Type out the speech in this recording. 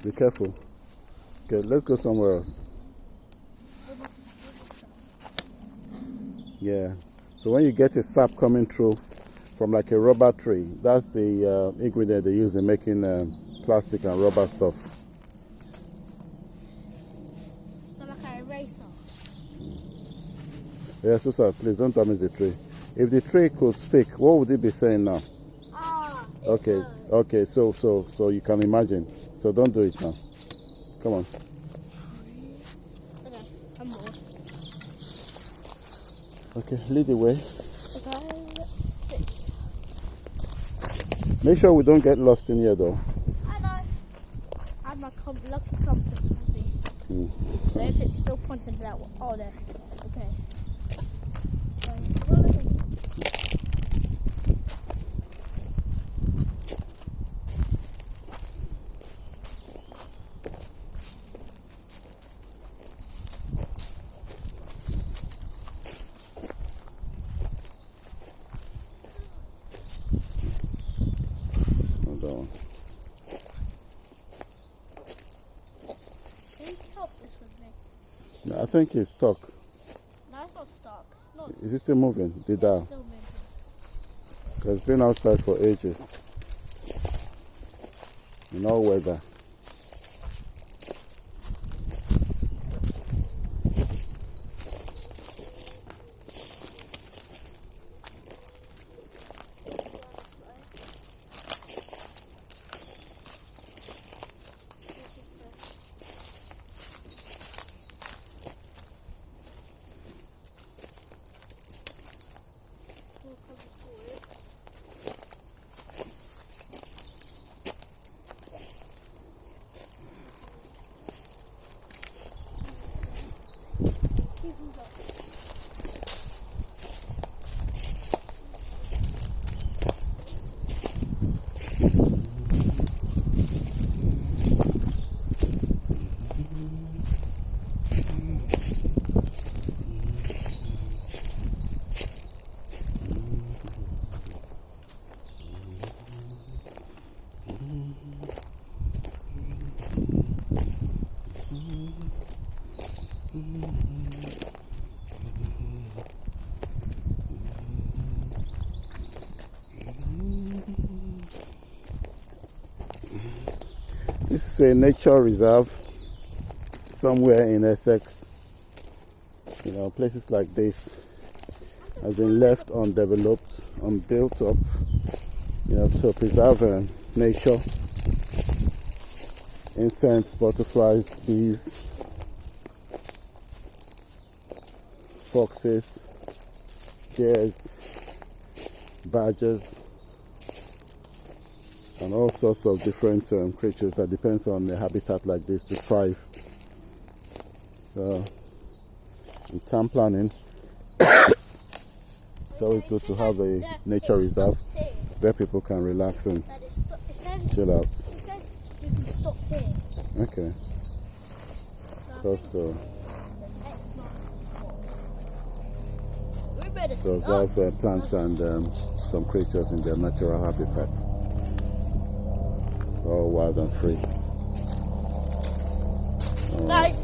Be careful. Okay, let's go somewhere else. Yeah. So when you get a sap coming through from like a rubber tree, that's the ingredient they use in making plastic and rubber stuff. So like an eraser. Yeah, Susan, please don't damage the tree. If the tree could speak, what would it be saying now? Ah. Okay, okay, so you can imagine. So don't do it now. Come on. Okay, I'm bored. Okay, lead the way. Okay. Make sure we don't get lost in here though. I know. I have my lucky compass with me. So if it's still pointing to that one. Oh, there. Okay. Hold on. Can you help this with me? No, I think it's stuck. No, it's not stuck. It's not Is it still moving? The dial? still moving. Because it's been outside for ages. In all weather. This is a nature reserve somewhere in Essex. You know, places like this have been left undeveloped, unbuilt up, you know, to preserve nature. Insects, butterflies, bees, foxes, deers, badgers, and all sorts of different creatures that depends on the habitat like this to thrive. So in town planning, it's always good to have a nature reserve where people can relax and chill out. It said you can stop here. Okay. So observe plants and some creatures in their natural habitat. It's all wild and free. Like,